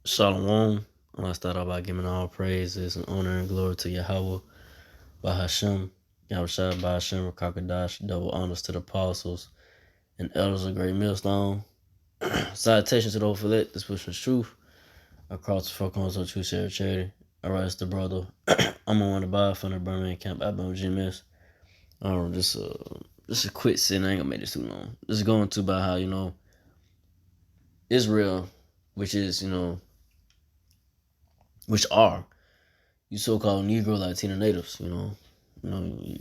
Shalom. I start off by giving all praises and honor and glory to Yahweh, Bahashem, Yahushua, Bahashem, Kakadash, double honors to the apostles and elders of Great Millstone. Salutations to those for that, this pushing truth across the four corners of true share charity. All right, it's the brother. I'm on the bar from the Birmingham camp. I've been with GMS. Just a quick sin. I ain't gonna make this too long. Just going to about how Israel, which is which are you so-called Negro Latino natives, you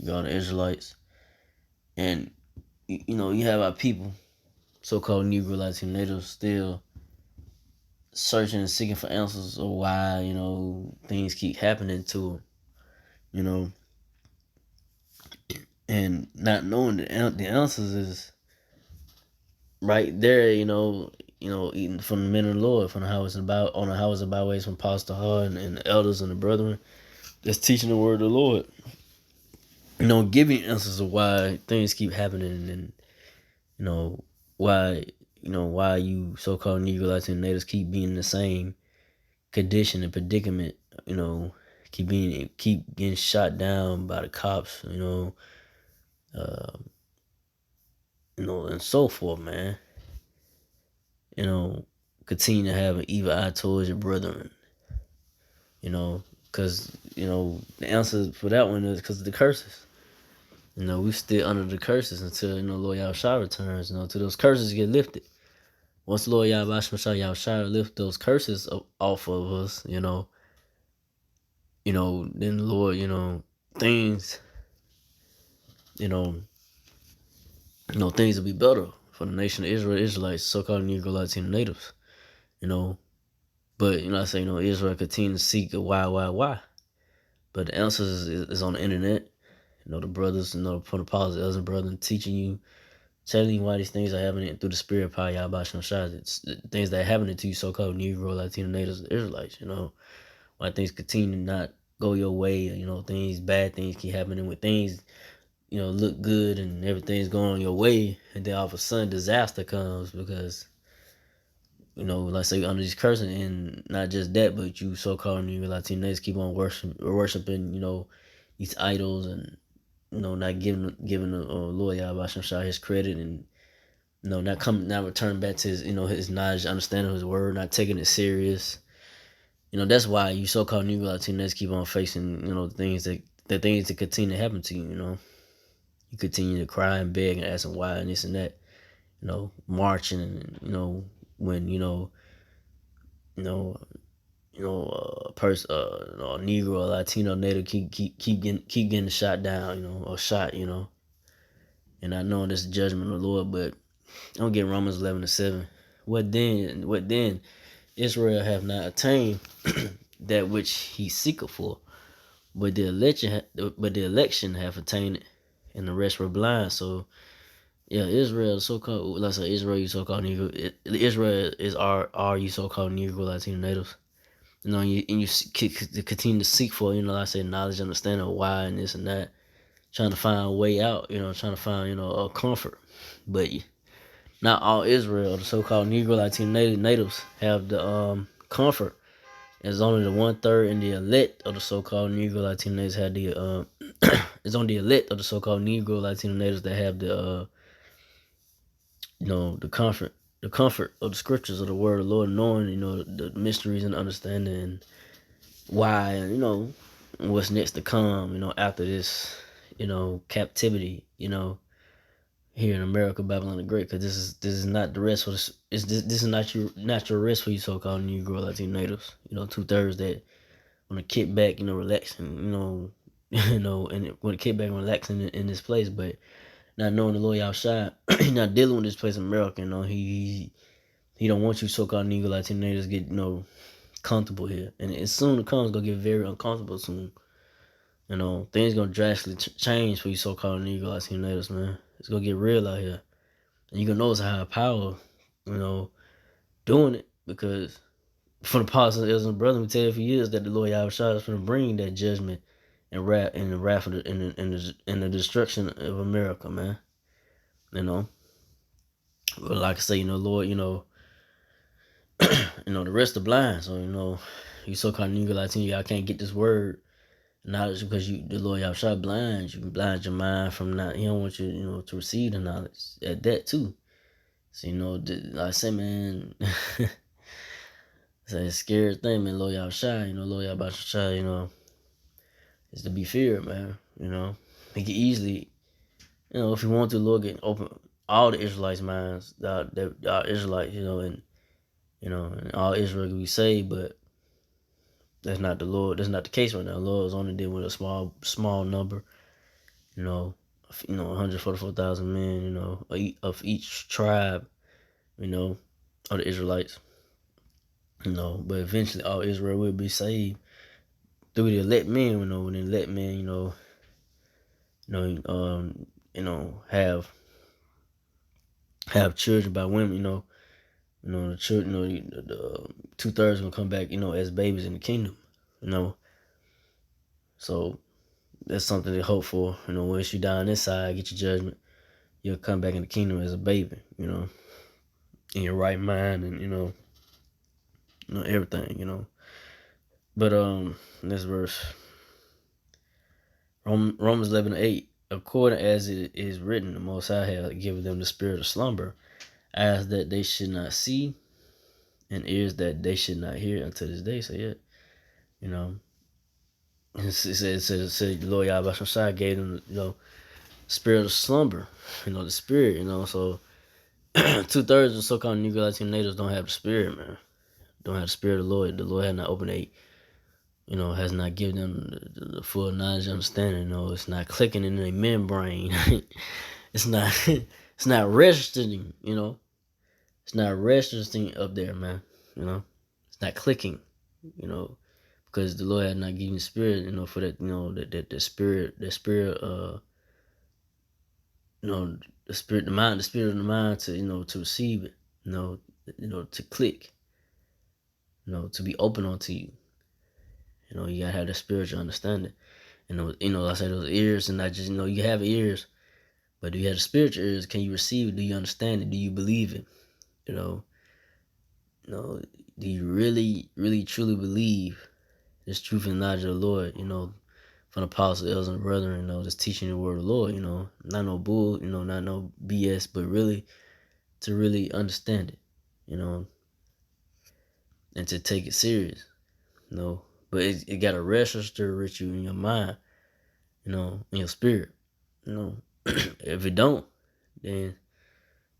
got the Israelites, and you have our people, so-called Negro Latino natives, still searching and seeking for answers of why things keep happening to them, and not knowing the answers is right there, eating from the men of the Lord, from the house about on the house of byways from Pastor Hard and the elders and the brethren that's teaching the word of the Lord. Giving answers of why things keep happening and why why you so-called Negro Latino natives keep being in the same condition and predicament, keep getting shot down by the cops, uh, and so forth, man. Continue to have an evil eye towards your brethren, because the answer for that one is because of the curses. We still under the curses until Lord Yahushua returns. Till those curses get lifted. Once Lord Yahushua lift those curses off of us, then the Lord, things, things will be better for the nation of Israel, Israelites, so-called Negro Latino natives, But I say, Israel continue to seek a why. But the answers is on the internet. The brothers, from the apostles and brothers teaching you, telling you why these things are happening through the spirit power Yahweh Shai. It's things that are happening to you, so-called Negro, Latino natives, Israelites. Why things continue to not go your way. Bad things keep happening when things, look good and everything's going your way, and then all of a sudden disaster comes because like say under these cursing, and not just that, but you so-called Negro Latino natives keep on worshiping, these idols and not giving the Lord Yahweh Shai his credit, and not returning back to his his knowledge, understanding his word, not taking it serious. That's why you so-called Negro Latinos keep on facing the things that continue to happen to you. You continue to cry and beg and asking why and this and that. Marching and when a person, a Negro or Latino native keep getting shot down, or shot, and not knowing this judgment of the Lord. But don't get Romans 11:7. What then? What then? Israel have not attained that which he seeketh for, but the election have attained it, and the rest were blind. So yeah, Israel, so-called, let's say Israel, you so-called Negro, Israel is our you so-called Negro Latino natives. And you continue to seek for, like I say, knowledge, understanding of why and this and that, trying to find a way out, trying to find, a comfort. But not all Israel, the so-called Negro Latino natives, have the comfort. It's only the 1/3 and the elect of the so-called Negro Latino natives have the it's only the elect of the so-called Negro Latino natives that have the the comfort of the scriptures of the word of the Lord, knowing the mysteries and understanding and why, what's next to come, after this, captivity, here in America, Babylon the Great, because this is not the rest for this. This is not your natural rest for you so-called Negro Latino natives. 2/3 that want to kick back, relaxing, and want to kick back and relaxing in this place, but not knowing the Lord outside, not dealing with this place in America. He don't want you so-called Negro Latino natives get comfortable here, and as soon it comes, it's gonna get very uncomfortable soon. Things gonna drastically change for you so-called Negro Latino natives, man. It's gonna get real out here. And you can notice how power, doing it, because for the apostles and brothers, we tell you for years that the Lord Yahushua is going to bring that judgment and wrath and the wrath of and the destruction of America, man. But like I say, Lord, the rest are blind. So, you so-called Negro y'all can't get this word knowledge because the Lord y'all shot blind. You can blind your mind from not. He don't want you, to receive the knowledge at that too. So, like I said, man, it's a scary thing, man. Lord y'all shy, Lord y'all about to shy, is to be feared, man. He can easily, if you want to, Lord can open all the Israelites' minds, that our Israelites, and all Israel can be saved, but that's not the Lord. That's not the case right now. The Lord is only dealing with a small number. 144,000 men. Of each tribe. Of the Israelites. But eventually all Israel will be saved through the elect men. When the elect men, have children by women. The children. The 2/3 gonna come back. As babies in the kingdom. So that's something to hope for. Once you die on this side, get your judgment, you'll come back in the kingdom as a baby, in your right mind and everything. But this verse, Romans 11:8, according as it is written, the Most High hath given them the spirit of slumber, eyes that they should not see, and ears that they should not hear until this day. So yeah, it said the Lord Yahweh Shai gave them, spirit of slumber, the spirit, so 2/3 of so-called Negro Latino natives don't have the spirit, man. Don't have the spirit of the Lord. The Lord has not opened has not given them the full knowledge and understanding. It's not clicking in their membrane. it's not it's not registering, It's not registering up there, man. It's not clicking, because the Lord has not given the spirit, for that, that the spirit, the spirit of the mind to, to receive it, to click, to be open onto you. You gotta have that spiritual understanding. I say those ears, and not just, you have ears, but do you have the spiritual ears? Can you receive it? Do you understand it? Do you believe it? Do you really, really, truly believe this truth and knowledge of the Lord? From the apostles, elders, and brethren, just teaching the word of the Lord. Not no bull, not no BS, but really to really understand it, and to take it serious, But it got to register with you in your mind, in your spirit, If it don't, then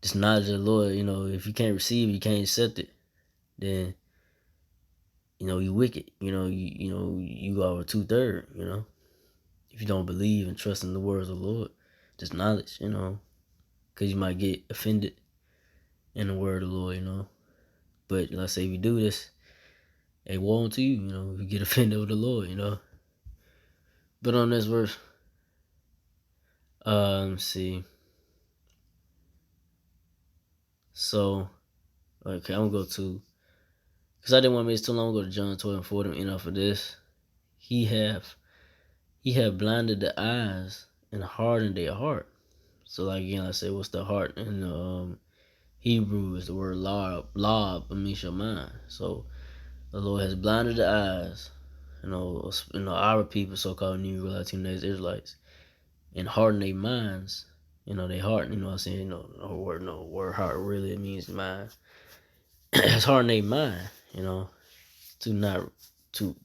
this knowledge of the Lord, if you can't receive it, you can't accept it, then you wicked. You go over 2/3. If you don't believe and trust in the words of the Lord, this knowledge, because you might get offended in the word of the Lord, But let's say if you do this, hey, woe unto you, if you get offended with the Lord. But on this verse, let's see. So, okay, I'm gonna go to, because I didn't want to make it too long. I'm gonna go to John 12:40 and enough for this. He have blinded the eyes and hardened their heart. So, like again, I say, what's the heart in the Hebrew is the word lob, means your mind. So the Lord has blinded the eyes, our people, so-called Negro, Latino, Israelites, and hardened their minds. They heart. What I'm saying. Word heart really means mind. Has hardened their mind. To not to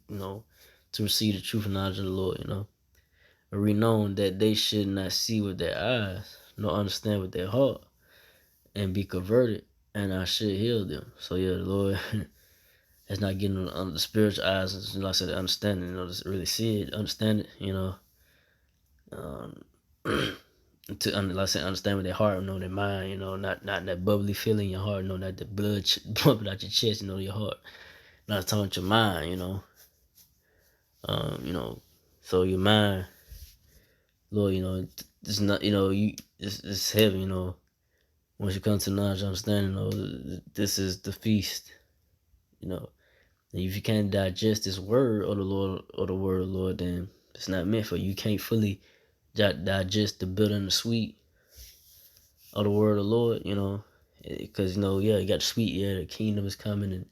receive the truth and knowledge of the Lord. But renown that they should not see with their eyes, nor understand with their heart, and be converted, and I should heal them. So yeah, the Lord has not given them the spiritual eyes, like I said, the understanding, to really see it, understand it, to like I said, understand with their heart, their mind, not that bubbly feeling in your heart, not the blood pumping out your chest, your heart, not talking about your mind, so your mind, Lord, it's not, it's heavy, once you come to knowledge, understanding, this is the feast, and if you can't digest this word of the Lord, or the word of the Lord, then it's not meant for you. You can't fully digest the bitter and the sweet of the word of the Lord, because, you got the sweet, the kingdom is coming, and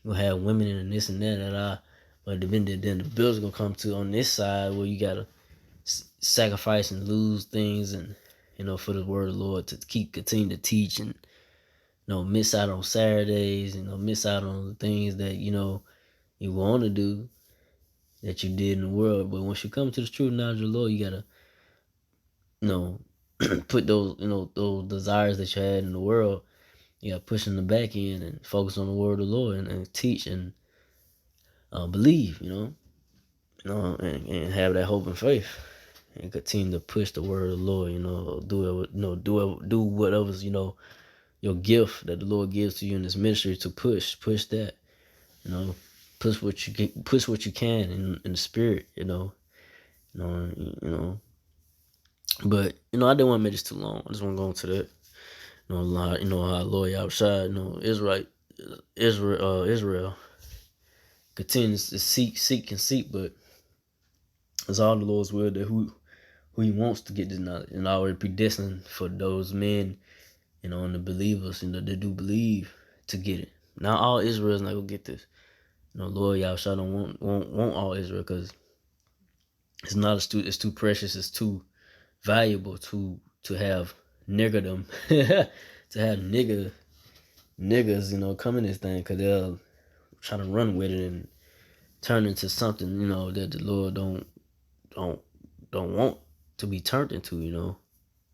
You'll have women and this and that. But then the bills gonna come to on this side where you gotta sacrifice and lose things, and for the word of the Lord to continue to teach, and miss out on Saturdays, miss out on the things that you want to do that you did in the world. But once you come to the true knowledge of the Lord, you gotta put those those desires that you had in the world, you gotta push in the back end and focus on the word of the Lord, and teach and believe, and have that hope and faith, and continue to push the word of the Lord. Do whatever's your gift that the Lord gives to you in this ministry, to push that. Push what you get, push what you can in the spirit. But I didn't want to make this too long. I just want to go into that. How Lord outside, Israel continues to seek, but it's all the Lord's will that who He wants to get this knowledge, and already predestined for those men, and the believers, that do believe to get it. Not all Israel's not gonna get this. Lord Yahshua don't want all Israel, because it's too precious, it's too valuable to have niggerdom, to have niggas, come in this thing, because they'll try to run with it and turn into something, that the Lord don't want to be turned into,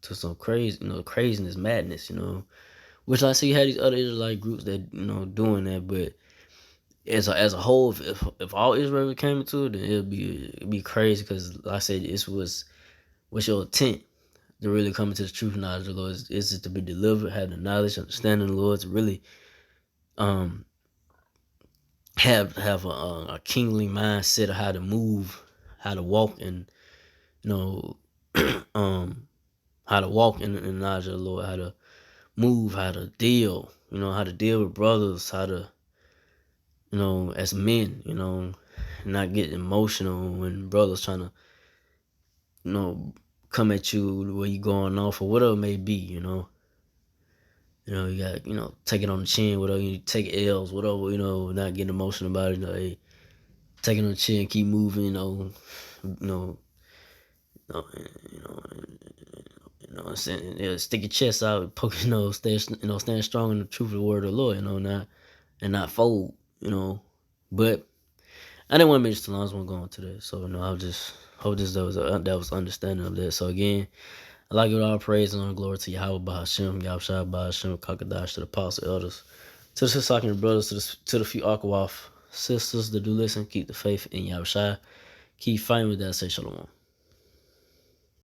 to some craziness, madness, which I see how these other Israelite groups that doing that. But as a whole, if all Israel came into it, then it'd be crazy, because like I said, what's your intent to really come into the truth and knowledge of the Lord? Is it to be delivered, have the knowledge, understanding of the Lord, to really have a kingly mindset of how to move, how to walk, and how to walk in the knowledge of the Lord, how to move, how to deal, how to deal with brothers, how to, as men, not get emotional when brothers trying to, come at you where you going off or whatever it may be, you got, take it on the chin, whatever, you take L's, whatever, not getting emotional about it, hey, take it on the chin, keep moving, you know, you know, stick your chest out, poke, stand strong in the truth of the word of the Lord, not fold, But I didn't want to make this too long. I just want to go into that. So, I just hope that was understanding of that. So again, I like it all praise and all glory to Yahweh Bahashim, Yahshua Bahashim, Kakadash, to the apostle elders, to the Sisakin brothers, to the few Akawaf sisters that do listen, keep the faith in Yahshua, keep fighting with that, say shalom.